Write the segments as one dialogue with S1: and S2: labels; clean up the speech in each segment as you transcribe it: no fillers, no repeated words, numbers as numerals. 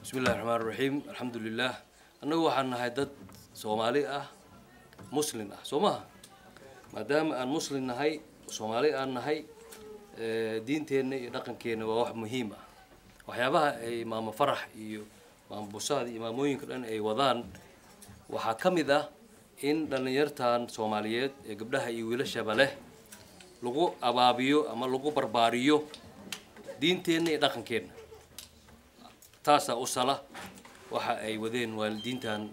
S1: بسم الله الرحمن الرحيم الحمد لله أنا وحنا هيدا سومالي مسلم سوما ما دام أن مسلم نهاي سومالي أن نهاي دين تاني رقم كينا وواحد مهمة وحيابها أي ما فرح ما بوساد ما موين كلن أي وضان وحكم إذا إن دنيرتان سوماليات قبلها يويل شبله لقو أبابيو أما لقو برباريو دين تاني رقم كينا تاسا أصلا waxa ay wadeen waalidiintan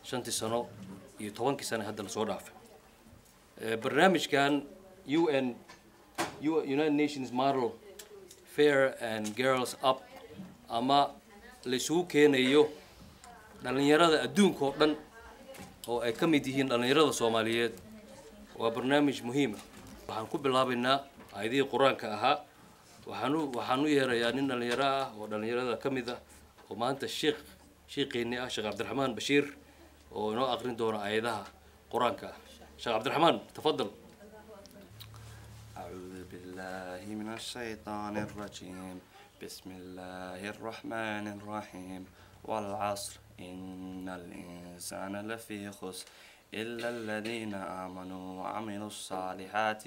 S1: 5 sano iyo 10 sano hadda la soo dhaafay barnaamijkan United Nations Model Fair and Girls Up ama la isugu keenayo dhalinyarada adduunka oo dhan oo ay ka mid yihiin dhalinyarada Soomaaliyeed waa barnaamij muhiim ah waxaan ku bilaabaynaa aayadii Quraanka ahaa waxaanu yeerayaa nin dhalinyaro ah oo dhalinyarada ka mid ah وما أنت الشيخ إني الشيخ عبد الرحمن بشير ونو أقرن دون آياتها قرآنك شيخ عبد الرحمن تفضل.
S2: أعوذ بالله من الشيطان الرجيم بسم الله الرحمن الرحيم والعصر إن الإنسان لفي خسر إلا الذين آمنوا وعملوا الصالحات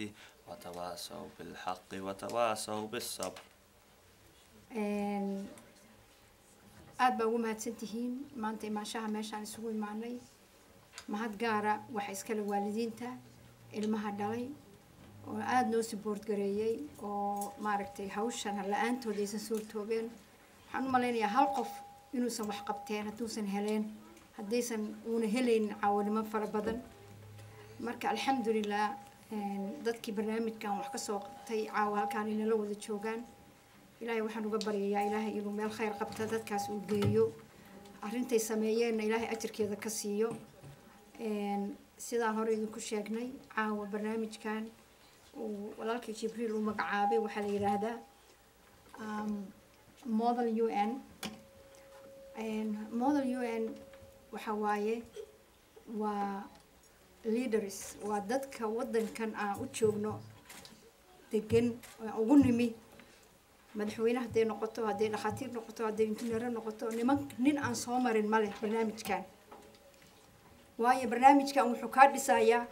S2: وتواصوا بالحق وتواصوا بالصبر.
S3: aad baa ugu mahadsantihiin maanta imaashaha meeshaan isugu imaanay mahad gaara waxa iskala waalidiinta ilmaha dhalay oo aad noo support gareeyay oo maaragtay hawshan la'aantooda aysan suurtoobeen waxaan u maleynayaa hal qof inuusan wax qabteen hadduusan heleen haddaysan uuna helayn caawinimo fara badan marka alxamdulilah dadkii barnaamijkan wax ka soo qabtay caawa halkaan inala wada joogaan إلهي وحنا نقبريا إلهي إنه مال خير قبته ذات كاس وجيو أرنتي سميين إلهي أجر كذا كسيو سيدا هوري كل شيء جني عاو برنامج كان ولكن جبريل ومقعابي وحلي هذا موديل UN موديل UN وحوايه و leaders ودتك ودن كان أوتشوفنو تجن أغنمي madaxweynaha haday noqoto haday dhaqaatiir noqoto haday injineer noqoto nin aan soo marin male barnaamijkan waayo barnaamijkan wuxuu ka dhisayaa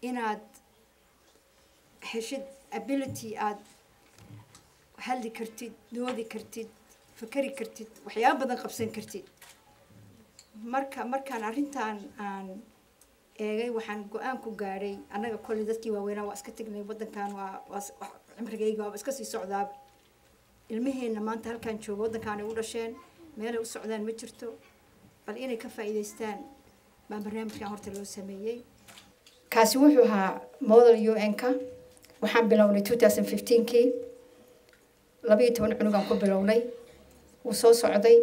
S3: inaad heshid ability aad hadli kartid doodi kartid fakari kartid waxyaabo badan qabsan kartid markaan arrintan aan eegay waxaan go'aan ku gaaray anaga kulli dadkii waaweynaa waa iska tagnay wadankan waa عمرجيجا بس كسي سعداب المهنة ما أنت هل كان شو وضن كانوا يقولوا شين ماله السعودان متشرتو بل إني كفى إذا استان ما برنامج كان هرت له سمية كاسوحها موديل UN وحن بلوني 2015 كي لبيت ونحن قام قبلوني وصو سعودي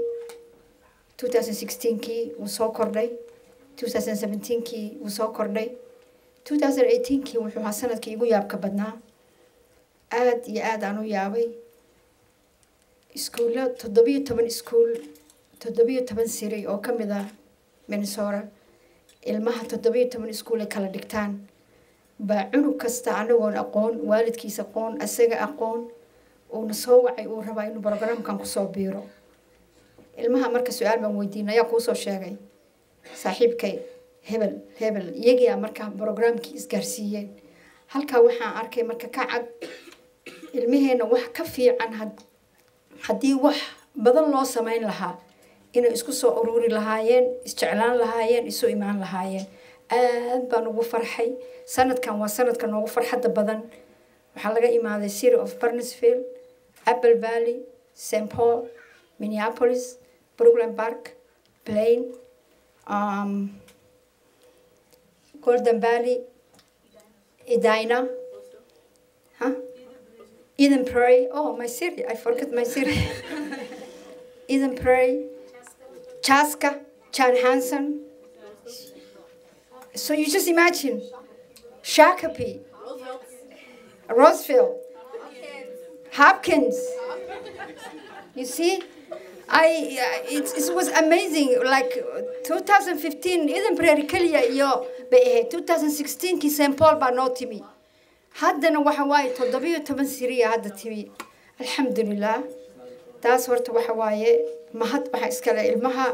S3: 2016 كي وصو كردي 2017 كي وصو كردي 2018 كي وحنا سنة كي يقول يابك بدنا aad iyo aad aan u yaabay iskuulo 17 iskuul 17 siri oo kamid ah Minnesota ilmaha 17 iskuul ay kala dhigtaan ba cunug kasta anagoon aqoon waalidkiisa aqoon asaga aqoon oo soo wacay oo raba inuu barnaamijkan ku soo biiro ilmaha marka su'aal baan weydiinay ku soo sheegay saaxiibkay hebel iyaga marka barnaamijkii isgaarsiiyeen halka waxaan arkay marka ka cad ilmaheena wax ka fiican hadii wax badan loo sameyn lahaa inay isku soo ururi lahaayeen isjeclaan lahaayeen isu imaan lahaayeen aad baan ugu farxay sanadkan waa sanadka noogu farxada badan waxa laga imaaday City of Burnsville Apple Valley St. Paul Minneapolis Brooklyn Park Plain Golden Valley Edina Eden Prairie. Oh, my city. I forgot my city. Eden Prairie. Chaska. Chan Hansen. So you just imagine. Shakopee. Roseville. Hopkins. You see? It was amazing. Like 2015, Eden Prairie Kelia yo. 2016 ki St. Paul ba no timi. haddana waxa waaye 17 siriya hadda timi alxamdulillah taas horta waxa waaye mahad waxa iskale ilmaha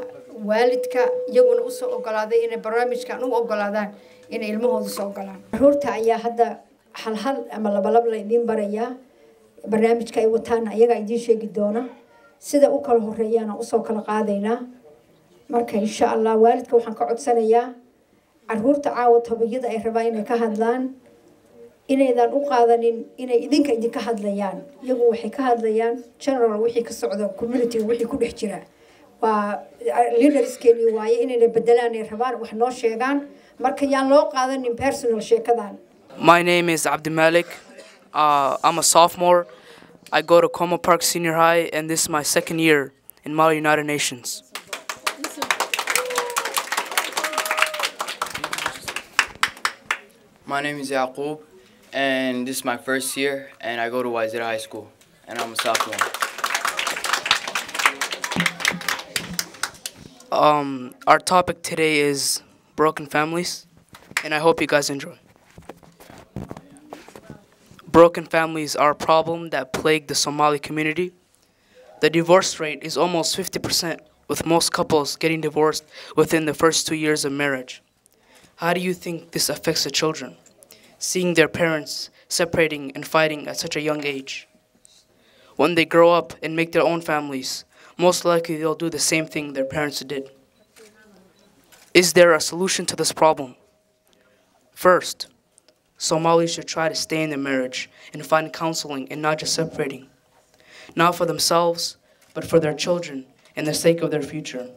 S3: waalidka iyaguna u soo ogolaaday inay barnaamijkan u ogolaadaan inay ilmahooda soo galaan caruurta ayaa hadda hal ama laba la idin barayaa barnaamijka ay wataan ayaga idin sheegi doona sida u kala horeeyana u soo kala qaadaynaa marka insha Allah waalidka waxaan ka codsanayaa caruurta caawa toobiyada ay rabaan inay ka hadlaan inaydan u qaadanin inay idinka hadlayaan iyagu waxay ka hadlayaan general wixii ka socda community wixii ku dhex jira waa leaderskeeni waaye inay bedelaan ay rabaan wax noo sheegaan marka yaan loo qaadanin personal sheekadan.
S4: My name is Abdimalik. I'm a sophomore. I go to Como Park Senior High, and this is my second year in Model United Nations.
S5: My name is Yaqub, and this is my first year, and I go to Wazira High School, and I'm a sophomore.
S4: Our topic today is broken families, and I hope you guys enjoy. Broken families are a problem that plague the Somali community. The divorce rate is almost 50%, with most couples getting divorced within the first 2 years of marriage. How do you think this affects the children, seeing their parents separating and fighting at such a young age? When they grow up and make their own families, most likely they'll do the same thing their parents did. Is there a solution to this problem? First, Somalis should try to stay in their marriage and find counseling and not just separating. Not for themselves, but for their children and the sake of their future.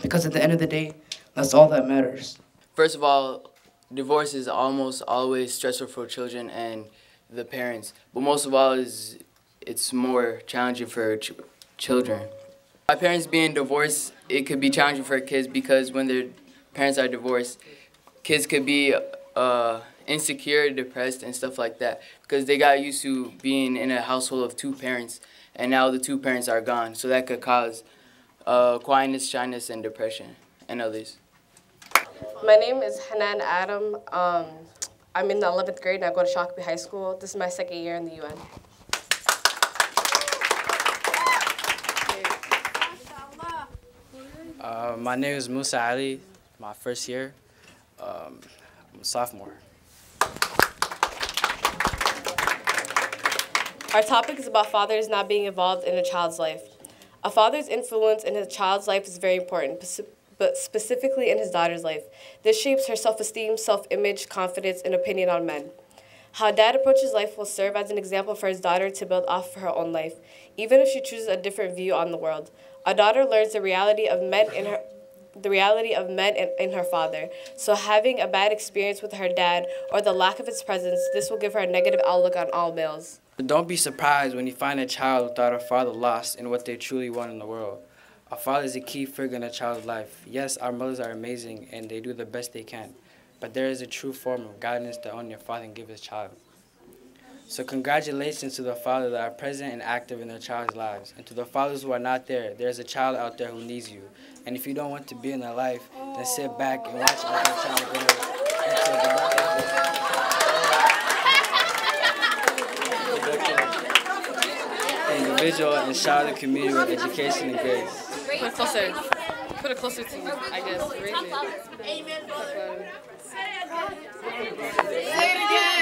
S4: Because at the end of the day, that's all that matters.
S5: First of all, divorce is almost always stressful for children and the parents, but most of all it's more challenging for children. By parents being divorced, it could be challenging for kids because when their parents are divorced, kids could be insecure, depressed, and stuff like that because they got used to being in a household of 2 parents, and now the 2 parents are gone. So that could cause quietness, shyness, and depression, and others.
S6: My name is Hanan Adam. I'm in the 11th grade and I go to Shakopee High School. This is my second year in the UN.
S7: My name is Musa Ali, my first year. I'm a sophomore.
S6: Our topic is about fathers not being involved in a child's life. A father's influence in his child's life is very important, but specifically in his daughter's life. This shapes her self-esteem, self-image, confidence, and opinion on men. How dad approaches life will serve as an example for his daughter to build off her own life, even if she chooses a different view on the world. A daughter learns the reality of men in her father. So having a bad experience with her dad or the lack of his presence, this will give her a negative outlook on all males.
S7: Don't be surprised when you find a child without a father lost in what they truly want in the world. A father is a key figure in a child's life. Yes, our mothers are amazing and they do the best they can, but there is a true form of guidance that only a father can give his child. So congratulations to the fathers that are present and active in their child's lives. And to the fathers who are not there, there's a child out there who needs you. And if you don't want to be in their life, then sit back and watch as that child grows into a individual and shower the community with education and grace.
S6: Put it closer. Put it closer to you, I guess. Raise it. Amen. Say it again.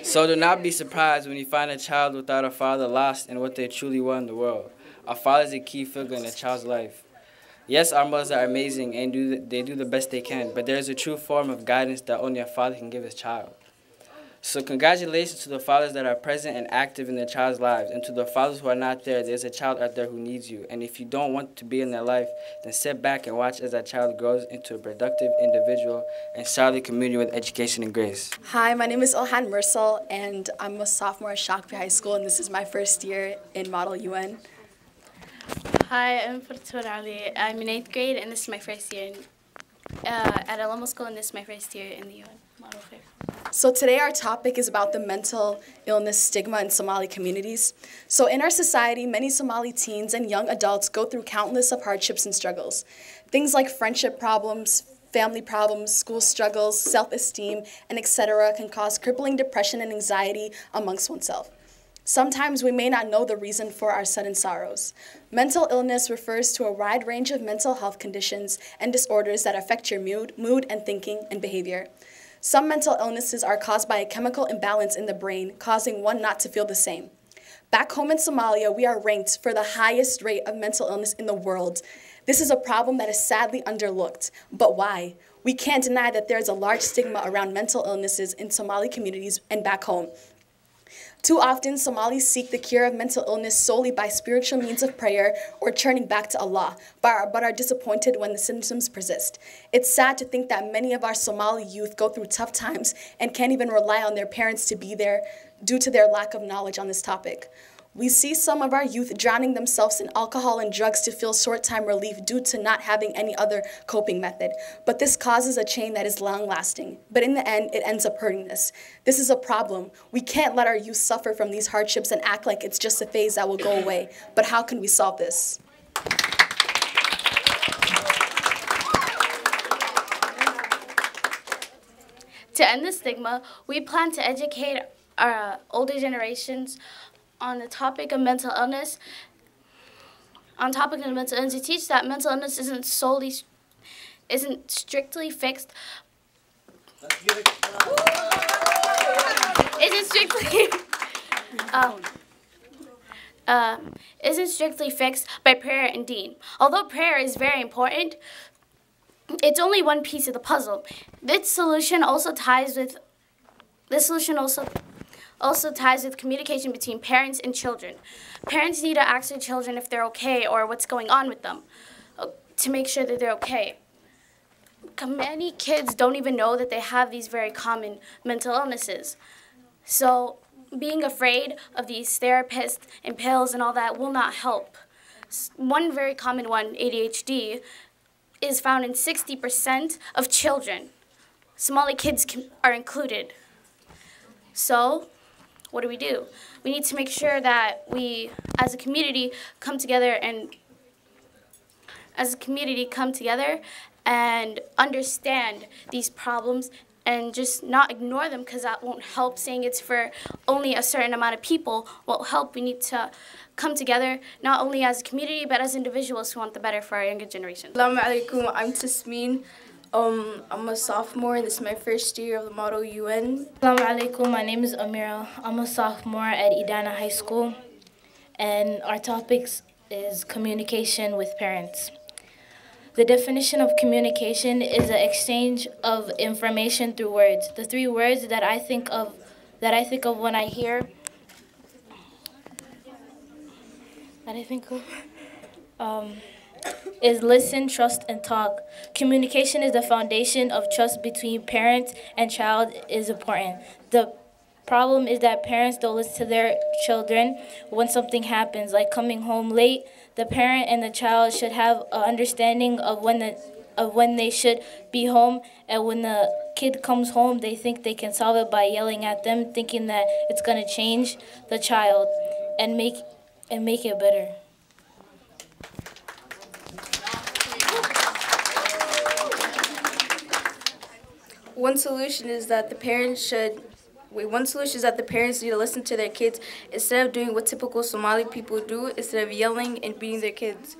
S7: So do not be surprised when you find a child without a father lost in what they truly want in the world. A father is a key figure in a child's life. Yes, our mothers are amazing and they do the best they can, but there is a true form of guidance that only a father can give his child. So congratulations to the fathers that are present and active in their child's lives, and to the fathers who are not there, there's a child out there who needs you. And if you don't want to be in their life, then sit back and watch as that child grows into a productive individual and shower the community with education and grace.
S8: Hi, my name is Ilhan Mursal, and I'm a sophomore at Shakopee High School, and this is my first year in Model UN.
S9: Hi, I'm Fortuna Ali. I'm in 8th grade, and this is my first year at Alamo School, and this is my first year in the UN Model Fair.
S8: So today our topic is about the mental illness stigma in Somali communities. So in our society, many Somali teens and young adults go through countless of hardships and struggles. Things like friendship problems, family problems, school struggles, self-esteem, and etc. can cause crippling depression and anxiety amongst oneself. Sometimes we may not know the reason for our sudden sorrows. Mental illness refers to a wide range of mental health conditions and disorders that affect your mood and thinking and behavior. Some mental illnesses are caused by a chemical imbalance in the brain, causing one not to feel the same. Back home in Somalia, we are ranked for the highest rate of mental illness in the world. This is a problem that is sadly underlooked. But why? We can't deny that there is a large stigma around mental illnesses in Somali communities and back home. Too often, Somalis seek the cure of mental illness solely by spiritual means of prayer or turning back to Allah, but are disappointed when the symptoms persist. It's sad to think that many of our Somali youth go through tough times and can't even rely on their parents to be there due to their lack of knowledge on this topic. We see some of our youth drowning themselves in alcohol and drugs to feel short-time relief due to not having any other coping method. But this causes a chain that is long-lasting. But in the end, it ends up hurting us. This is a problem. We can't let our youth suffer from these hardships and act like it's just a phase that will go away. But how can we solve this?
S9: To end the stigma, we plan to educate our older generations on the topic of mental illness. To teach that mental illness isn't strictly fixed. Isn't strictly fixed by prayer and deen. Although prayer is very important, it's only one piece of the puzzle. This solution also ties with communication between parents and children. Parents need to ask their children if they're okay or what's going on with them to make sure that they're okay. Many kids don't even know that they have these very common mental illnesses. So being afraid of these therapists and pills and all that will not help. One very common one, ADHD, is found in 60% of children. Somali kids are included. So what do? We need to make sure that we, as a community, come together and understand these problems and just not ignore them, because that won't help. Saying it's for only a certain amount of people won't help. We need to come together, not only as a community, but as individuals who want the better for our younger generation.
S10: Assalamu alaikum, I'm Tasmeen. I'm a sophomore, and this is my first year of the Model UN.
S11: Assalamu alaikum, my name is Amira. I'm a sophomore at Edana High School, and our topic is communication with parents. The definition of communication is an exchange of information through words. The three words that I think of when I hear is listen, trust, and talk. Communication is the foundation of trust between parents and child is important. The problem is that parents don't listen to their children when something happens, like coming home late. The parent and the child should have an understanding of when they should be home, and when the kid comes home, they think they can solve it by yelling at them, thinking that it's gonna change the child and make it better.
S10: One solution is that the parents need to listen to their kids instead of doing what typical Somali people do, instead of yelling and beating their kids.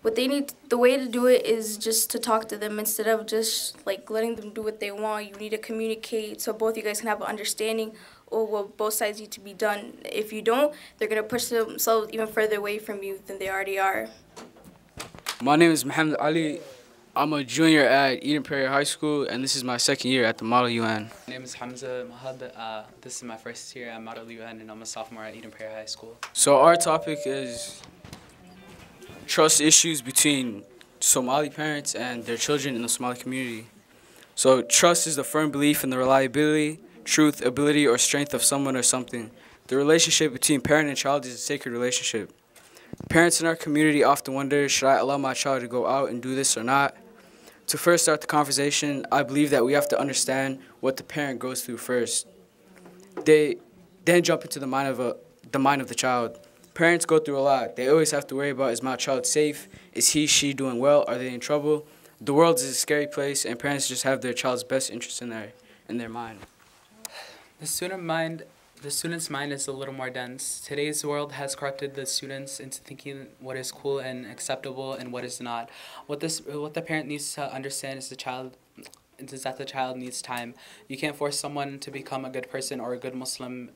S10: The way to do it is just to talk to them instead of just like letting them do what they want. You need to communicate so both you guys can have an understanding of what both sides need to be done. If you don't, they're gonna push themselves even further away from you than they already are.
S7: My name is Mohammed Ali. I'm a junior at Eden Prairie High School, and this is my second year at the Model UN.
S12: My name is Hamza Mahad. This is my first year at Model UN, and I'm a sophomore at Eden Prairie High School.
S7: So our topic is trust issues between Somali parents and their children in the Somali community. So trust is the firm belief in the reliability, truth, ability, or strength of someone or something. The relationship between parent and child is a sacred relationship. Parents in our community often wonder, should I allow my child to go out and do this or not? To first start the conversation, I believe that we have to understand what the parent goes through first. They then jump into the mind of the child. Parents go through a lot. They always have to worry about, is my child safe? Is he, she doing well? Are they in trouble? The world is a scary place, and parents just have their child's best interest in their mind.
S12: The student's mind is a little more dense. Today's world has corrupted the students into thinking what is cool and acceptable and what is not. What the parent needs to understand is that the child needs time. You can't force someone to become a good person or a good Muslim.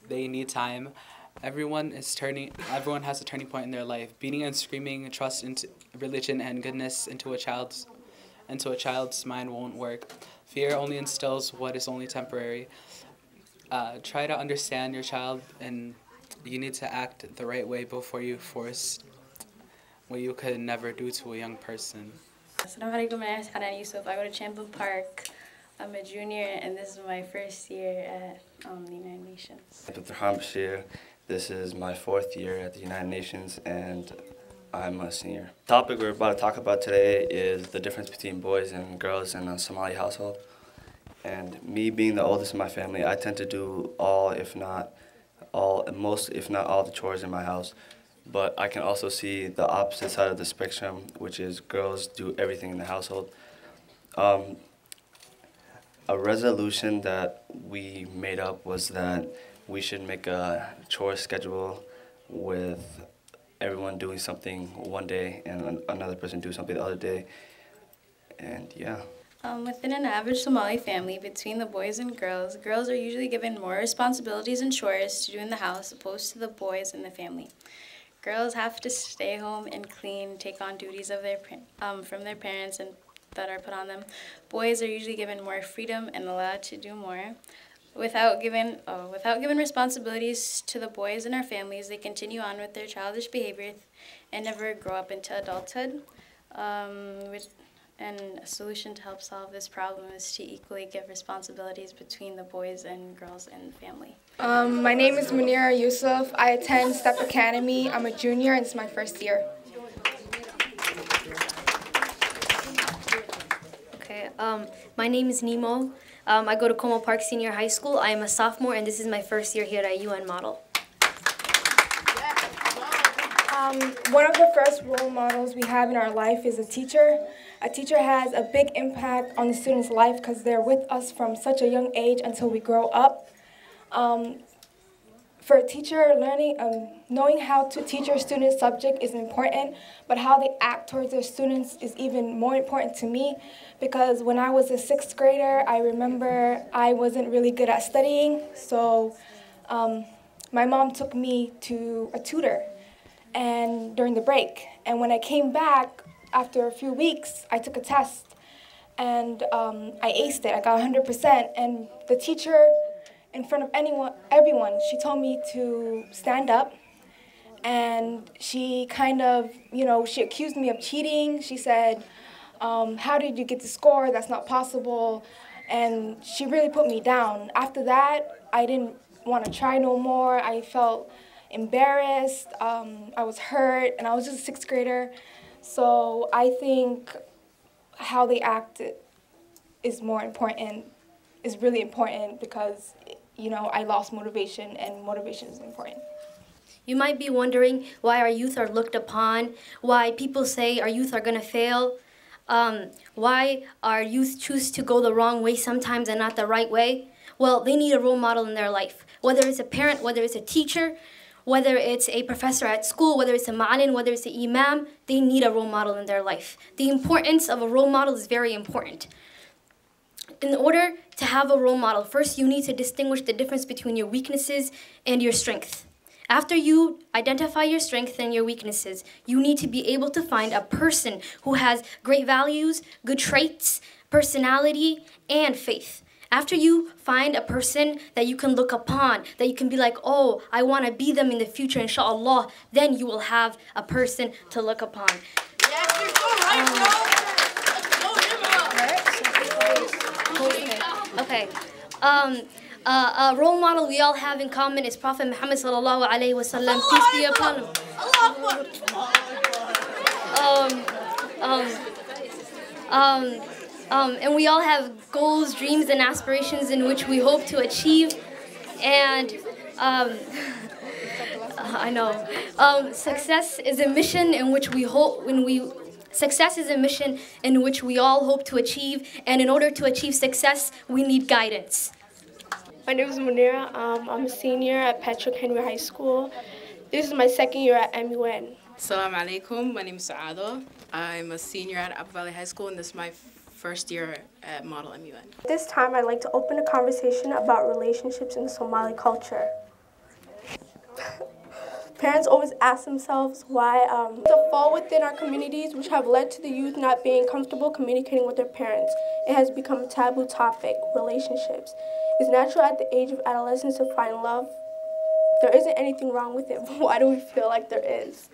S12: They need time. Everyone has a turning point in their life. Beating and screaming trust into religion and goodness into a child's mind won't work. Fear only instills what is only temporary. Try to understand your child, and you need to act the right way before you force what you could never do to a young person.
S13: Assalamualaikum, my name is Hanan Yusuf. I go to Champlin Park. I'm a junior, and this is my first year at the United Nations.
S2: Abdurrahman Bashir. This is my 4th year at the United Nations, and I'm a senior. The topic we're about to talk about today is the difference between boys and girls in a Somali household. And me being the oldest in my family, I tend to do most, if not all, the chores in my house. But I can also see the opposite side of the spectrum, which is girls do everything in the household. A resolution that we made up was that we should make a chore schedule with everyone doing something one day and another person do something the other day. And yeah.
S13: Within an average Somali family, between the boys and girls are usually given more responsibilities and chores to do in the house opposed to the boys in the family. Girls have to stay home and clean, take on duties of from their parents and that are put on them. Boys are usually given more freedom and allowed to do more. Without given responsibilities to the boys in our families, they continue on with their childish behavior and never grow up into adulthood. And a solution to help solve this problem is to equally give responsibilities between the boys and girls in the family.
S14: My name is Munira Yusuf. I attend STEP Academy. I'm a junior, and it's my 1st year.
S15: Okay, my name is Nemo. I go to Como Park Senior High School. I am a sophomore, and this is my 1st year here at UN Model.
S14: One of the first role models we have in our life is a teacher. A teacher has a big impact on the student's life because they're with us from such a young age until we grow up. For a teacher, knowing how to teach your students subject is important, but how they act towards their students is even more important to me, because when I was a 6th grader, I remember I wasn't really good at studying, so my mom took me to a tutor and during the break. And when I came back, after a few weeks, I took a test, and I aced it. I got 100%, and the teacher, in front of everyone, she told me to stand up, and she kind of, she accused me of cheating. She said, how did you get the score? That's not possible. And she really put me down. After that, I didn't want to try no more. I felt embarrassed. I was hurt, and I was just a 6th grader. So I think how they act is really important because, I lost motivation, and motivation is important.
S15: You might be wondering why our youth are looked upon, why people say our youth are going to fail, why our youth choose to go the wrong way sometimes and not the right way. Well, they need a role model in their life, whether it's a parent, whether it's a teacher, whether it's a professor at school, whether it's a ma'alin, whether it's an imam, they need a role model in their life. The importance of a role model is very important. In order to have a role model, first you need to distinguish the difference between your weaknesses and your strength. After you identify your strengths and your weaknesses, you need to be able to find a person who has great values, good traits, personality, and faith. After you find a person that you can look upon, that you can be like, oh, I want to be them in the future, inshallah, then you will have a person to look upon. Okay. A role model we all have in common is Prophet Muhammad sallallahu alaihi wasallam, peace be upon him. And we all have goals, dreams, and aspirations in which we hope to achieve. And I know. Success is a mission in which Success is a mission in which we all hope to achieve, and in order to achieve success, we need guidance.
S16: My name is Munira. I'm a senior at Patrick Henry High School. This is my second year at MUN.
S17: Assalamu alaikum. My name is Saado. I'm a senior at Apple Valley High School, and this is my first year at Model MUN.
S16: This time, I'd like to open a conversation about relationships in Somali culture. Parents always ask themselves why the fall within our communities, which have led to the youth not being comfortable communicating with their parents. It has become a taboo topic, relationships. It's natural at the age of adolescence to find love. There isn't anything wrong with it, but why do we feel like there is?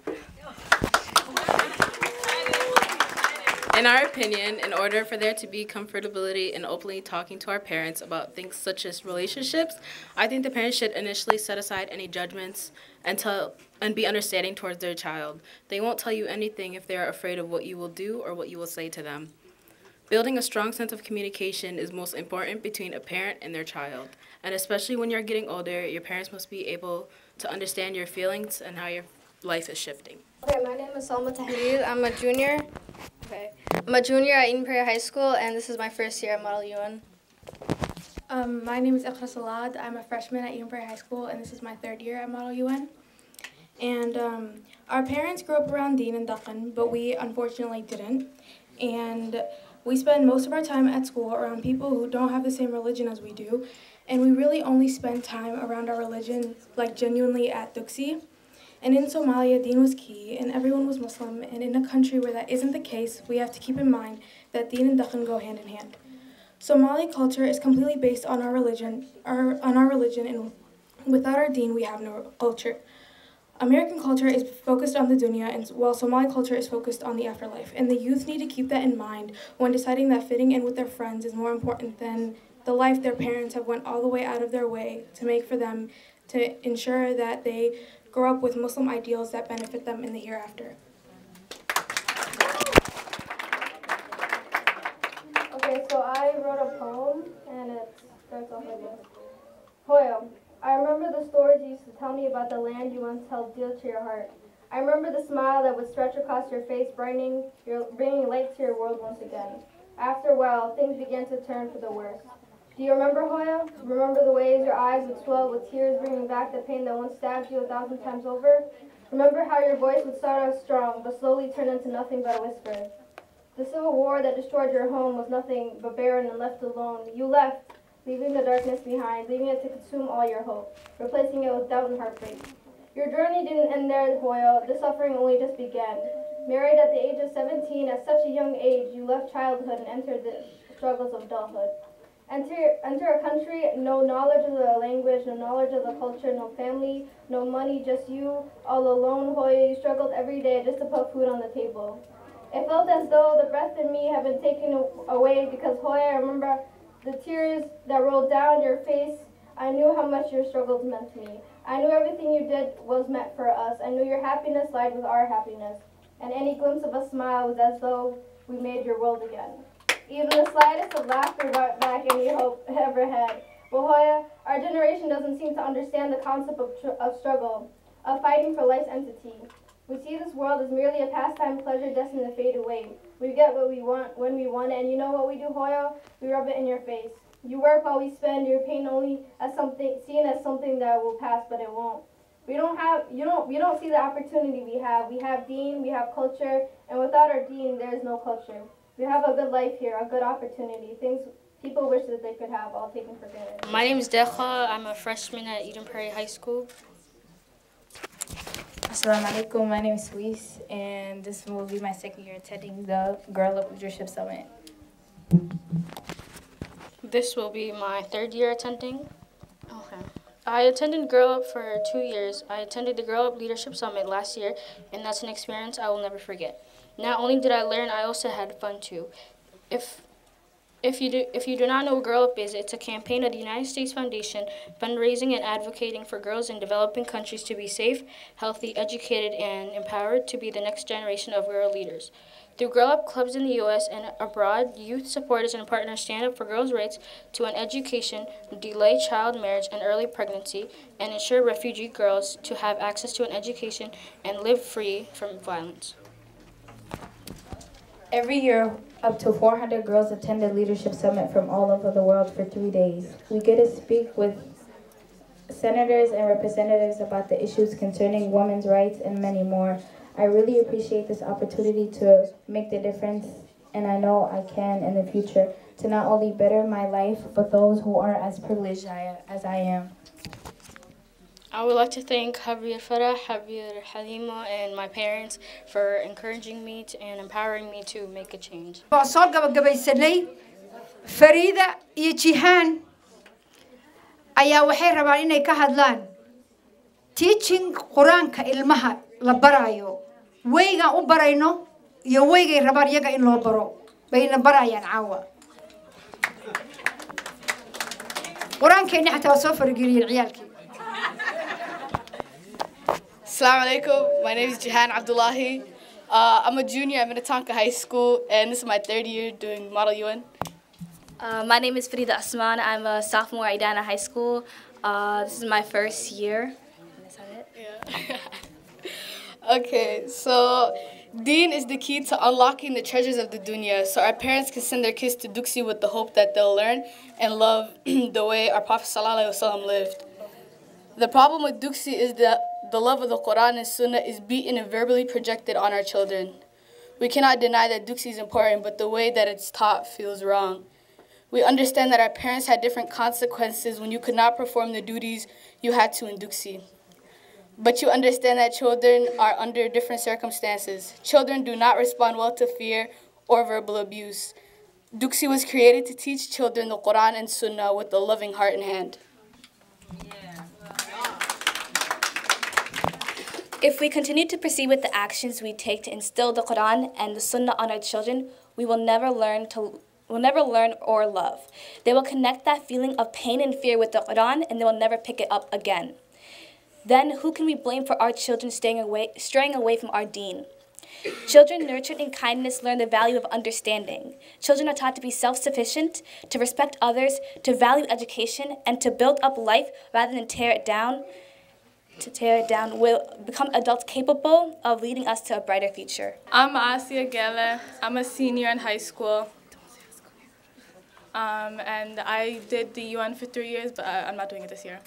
S17: In our opinion, in order for there to be comfortability in openly talking to our parents about things such as relationships, I think the parents should initially set aside any judgments and be understanding towards their child. They won't tell you anything if they are afraid of what you will do or what you will say to them. Building a strong sense of communication is most important between a parent and their child. And especially when you're getting older, your parents must be able to understand your feelings and how your life is shifting.
S18: Okay, my name is Salma Tahrir. I'm a junior. I'm a junior at Eden Prairie High School, and this is my first year at Model UN.
S19: My name is Iqra Salad. I'm a freshman at Eden Prairie High School, and this is my third year at Model UN. And our parents grew up around Deen and Dakhan, but we unfortunately didn't. And we spend most of our time at school around people who don't have the same religion as we do, and we really only spend time around our religion, like genuinely at Duxi. And in Somalia, Deen was key, and everyone was Muslim, and in a country where that isn't the case, we have to keep in mind that Deen and Dakhan go hand in hand. Somali culture is completely based on our religion, and without our Deen, we have no culture. American culture is focused on the dunya, and while Somali culture is focused on the afterlife. And the youth need to keep that in mind when deciding that fitting in with their friends is more important than the life their parents have went all the way out of their way to make for them, to ensure that they grow up with Muslim ideals that benefit them in the hereafter.
S18: Okay, so I wrote a poem, and it starts off like this. Hoya, I remember the stories you used to tell me about the land you once held dear to your heart. I remember the smile that would stretch across your face, bringing light to your world once again. After a while, things began to turn for the worse. Do you remember, Hoya? Remember the ways your eyes would swell with tears, bringing back the pain that once stabbed you 1,000 times over? Remember how your voice would start out strong, but slowly turn into nothing but a whisper? The civil war that destroyed your home was nothing but barren and left alone. You left, leaving the darkness behind, leaving it to consume all your hope, replacing it with doubt and heartbreak. Your journey didn't end there, Hoya. The suffering only just began. Married at the age of 17, at such a young age, you left childhood and entered the struggles of adulthood. Enter a country, no knowledge of the language, no knowledge of the culture, no family, no money, just you, all alone, Hoya. You struggled every day just to put food on the table. It felt as though the breath in me had been taken away because, Hoya, I remember the tears that rolled down your face. I knew how much your struggles meant to me. I knew everything you did was meant for us. I knew your happiness lied with our happiness. And any glimpse of a smile was as though we made your world again. Even the slightest of laughter brought back any hope ever had. But Hoya, our generation doesn't seem to understand the concept of struggle, of fighting for life's entity. We see this world as merely a pastime pleasure destined to fade away. We get what we want when we want it, and you know what we do, Hoya? We rub it in your face. You work while we spend your pain only as seen as something that will pass, but it won't. We don't see the opportunity we have. We have Deen, we have culture, and without our Deen, there is no culture. We have a good life here, a good opportunity, things people wish that they could have, all taken for granted.
S20: My name is Dekha. I'm a freshman at Eden Prairie High School.
S21: Assalamu alaikum. My name is Luis, and this will be my second year attending the Girl Up Leadership Summit.
S20: This will be my third year attending. Okay. I attended Girl Up for 2 years. I attended the Girl Up Leadership Summit last year, and that's an experience I will never forget. Not only did I learn, I also had fun too. If you do not know what Girl Up is, it's a campaign of the United States Foundation fundraising and advocating for girls in developing countries to be safe, healthy, educated, and empowered to be the next generation of girl leaders. Through Girl Up clubs in the U.S. and abroad, youth supporters and partners stand up for girls' rights to an education, delay child marriage and early pregnancy, and ensure refugee girls to have access to an education and live free from violence.
S21: Every year, up to 400 girls attend the Leadership Summit from all over the world for 3 days. We get to speak with senators and representatives about the issues concerning women's rights and many more. I really appreciate this opportunity to make the difference, and I know I can in the future to not only better my life, but those who aren't as privileged as I am.
S20: I would like to thank Javier Farah, Javier Halima, and my parents for encouraging me and empowering me to make a change.
S3: Waan soo gabagabaysanay Farida iyo Jihaan ayaa waxay rabaan inay ka hadlaan teaching Quraanka ilmaha la barayo wayga u barayno iyo waygay rabaan iyaga in loo baro bayna barayaan caawa Quraankeena xataa soo fargeliyay ciyaalkii.
S1: Assalamu alaikum. My name is Jihaan Abdullahi. I'm a junior at Minnetonka High School, and this is my 3rd year doing Model UN.
S10: My name is Farida Asman. I'm a sophomore at Idana High School. This is my 1st year. Is that it?
S1: Yeah. Okay, so Deen is the key to unlocking the treasures of the dunya, so our parents can send their kids to Duksi with the hope that they'll learn and love the way our Prophet ﷺ lived. The problem with Duksi is that the love of the Quran and Sunnah is beaten and verbally projected on our children. We cannot deny that Duksi is important, but the way that it's taught feels wrong. We understand that our parents had different consequences when you could not perform the duties you had to in Duksi. But you understand that children are under different circumstances. Children do not respond well to fear or verbal abuse. Duksi was created to teach children the Quran and Sunnah with a loving heart and hand.
S8: If we continue to proceed with the actions we take to instill the Quran and the Sunnah on our children, we will never learn or love. They will connect that feeling of pain and fear with the Quran, and they will never pick it up again. Then who can we blame for our children straying away from our deen? Children nurtured in kindness learn the value of understanding. Children are taught to be self-sufficient, to respect others, to value education, and to build up life rather than tear it down. Will become adults capable of leading us to a brighter future.
S22: I'm Asia Gele. I'm a senior in high school. And I did the UN for 3 years, but I'm not doing it this year.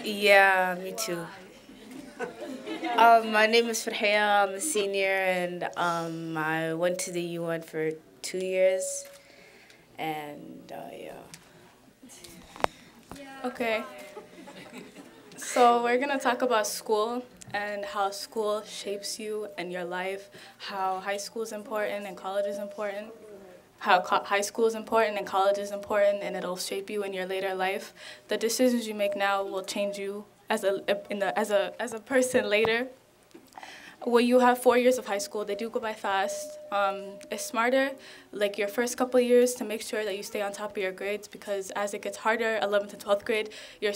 S23: Yeah, me too. My name is Farhia. I'm a senior, and I went to the UN for 2 years. And yeah.
S22: Okay. So we're going to talk about school and how school shapes you and your life, how high school is important and college is important, how high school is important and college is important, and it'll shape you in your later life. The decisions you make now will change you as a person later. Well, you have 4 years of high school. They do go by fast. It's smarter, like your first couple years, to make sure that you stay on top of your grades, because as it gets harder, 11th and 12th grade, your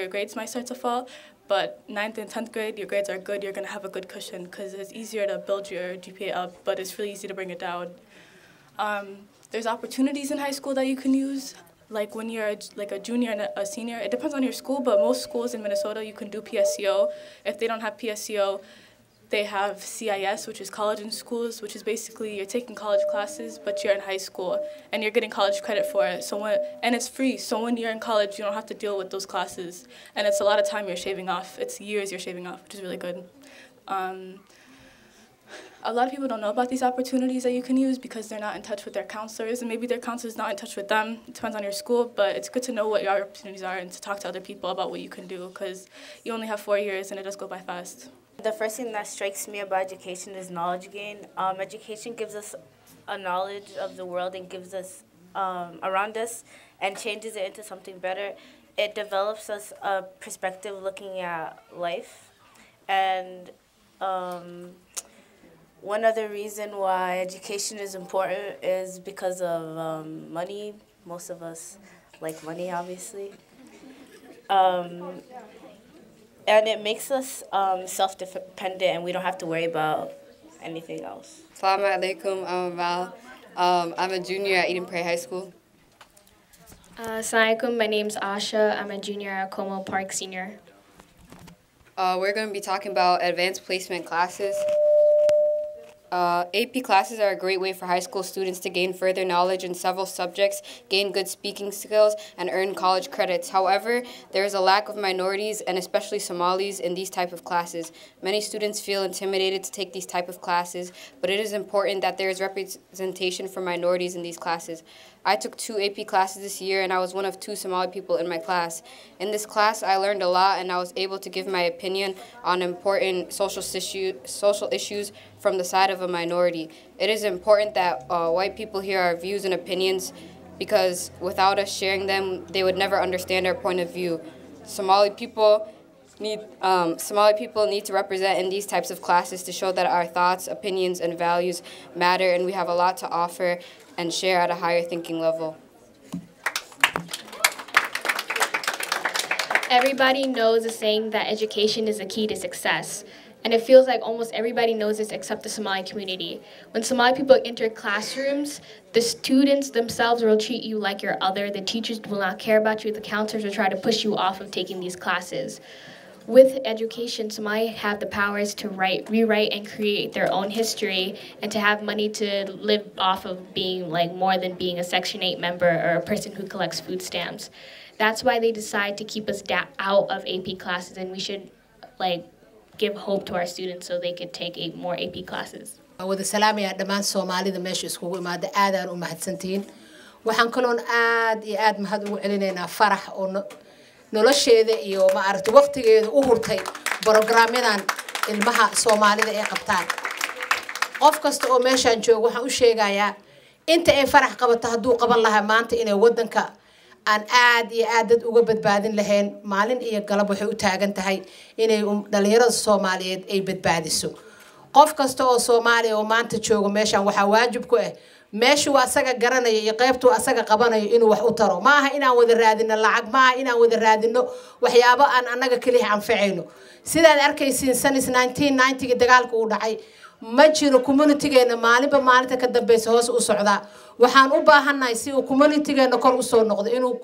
S22: grades might start to fall. But 9th and 10th grade, your grades are good. You're gonna have a good cushion because it's easier to build your GPA up, but it's really easy to bring it down. There's opportunities in high school that you can use. Like when you're a junior and a senior, it depends on your school, but most schools in Minnesota, you can do PSCO. If they don't have PSCO, they have CIS, which is college in schools, which is basically you're taking college classes, but you're in high school, and you're getting college credit for it. And it's free, so when you're in college, you don't have to deal with those classes. And it's a lot of time you're shaving off. It's years you're shaving off, which is really good. A lot of people don't know about these opportunities that you can use because they're not in touch with their counselors, and maybe their counselor's not in touch with them. It depends on your school, but it's good to know what your opportunities are and to talk to other people about what you can do, because you only have 4 years and it does go by fast.
S23: The first thing that strikes me about education is knowledge gain. Education gives us a knowledge of the world and gives us around us and changes it into something better. It develops us a perspective looking at life. And One other reason why education is important is because of money. Most of us like money, obviously. And it makes us self-dependent, and we don't have to worry about anything else.
S4: Assalamu alaikum, I'm Val. I'm a junior at Eden Prairie High School.
S5: Assalamu alaikum, my name's Asha. I'm a junior at Como Park Senior.
S4: We're going to be talking about advanced placement classes. AP classes are a great way for high school students to gain further knowledge in several subjects, gain good speaking skills, and earn college credits. However, there is a lack of minorities, and especially Somalis, in these type of classes. Many students feel intimidated to take these type of classes, but it is important that there is representation for minorities in these classes. I took 2 AP classes this year, and I was one of 2 Somali people in my class. In this class, I learned a lot, and I was able to give my opinion on important social issues from the side of a minority. It is important that white people hear our views and opinions, because without us sharing them, they would never understand our point of view. Somali people need to represent in these types of classes to show that our thoughts, opinions, and values matter, and we have a lot to offer and share at a higher thinking level.
S5: Everybody knows the saying that education is the key to success. And it feels like almost everybody knows this except the Somali community. When Somali people enter classrooms, the students themselves will treat you like you're other. The teachers will not care about you. The counselors will try to push you off of taking these classes. With education, Somali have the powers to rewrite and create their own history, and to have money to live off of being more than being a Section 8 member or a person who collects food stamps. That's why they decide to keep us out of AP classes, and we should give hope to our students so they could take more AP classes.
S6: wada salaamaya dhammaan Soomaalida meesha iskugu imaada aad aan u mahadsantiin. Waxaan kaloon aad iyo aad mahad ugu celinaynaa Farax oo nolosheeda iyo ma aragtay waqtigeeda u hurtay barnaamijyadan ilmaha Soomaalida ay qabtaan. Qof kasta oo meeshan jooga waxaan u sheegayaa inta ay Farax qabato hadduu qaban lahaa maanta inay wadanka aan aad iyo aad dad uga badbaadin lahayn. Maalin iyo galab waxay u taagan tahay inay dhalinyarada Soomaaliyeed ay badbaadiso. qof kasta oo Soomaali oo maanta jooga meeshan waxa waajib ku ah meeshu waa asaga garanaya iyo qaybtu asaga qabanayo inuu wax u taro. Ma aha inaan wada raadino lacag, ma aha inaan wada raadino waxyaabo aan anaga kaliya anfacayno. Sidaad arkaysiin sanis 1990 dagaalku u dhacay ma jiro community-geena maalinba maalinta ka dambaysa hoos u socda. Waxaan u baahanahay si uu community-geena kor u soo noqdo inuu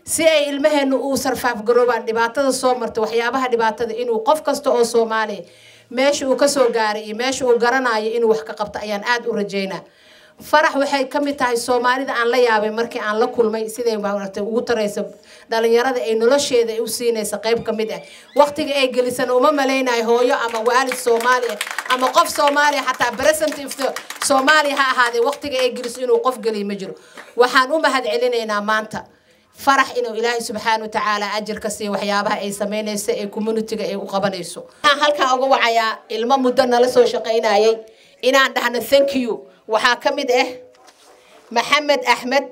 S6: si ay ilmaheenu u sarfaaf garoobaan dhibaatada soo martay waxyaabaha dhibaatada inuu qof kasta oo Soomaali meesha uu ka soo gaaray iyo meesha uu garanayo inuu wax ka qabto ayaan aad u rajeynaa. Farax waxay ka mid tahay Soomaalida aan la yaabay markii aan la kulmay siday maaragtay ugu tarayso dhalinyarada ay nolosheeda u siinaysa qayb ka mid ah. Waqtiga ay gelisan uma maleynay hooyo ama waalid Soomaali ama qof Soomaali hatta representative Soomaali ha ahaade waqtiga ay geliso inuu qof galiyo ma jiro. Waxaan u mahad celinaynaa maanta Farax inuu Ilaahay subhanahu wa ta'ala ajir ka siiyo waxyaabaha ay sameynayso ee community-ga ay u qabanayso. Halka uga wacaya ilmo muddo nala soo shaqeynayay inaan dhahno thank you. waxaa ka mid ah Maxamed Ahmed,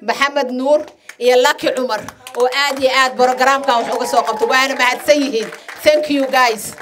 S6: Maxamed Nuur iyo Lucky Umar oo aad iyo aad programka wax uga soo qabto. Waana mahadsan yihiin. Thank you guys.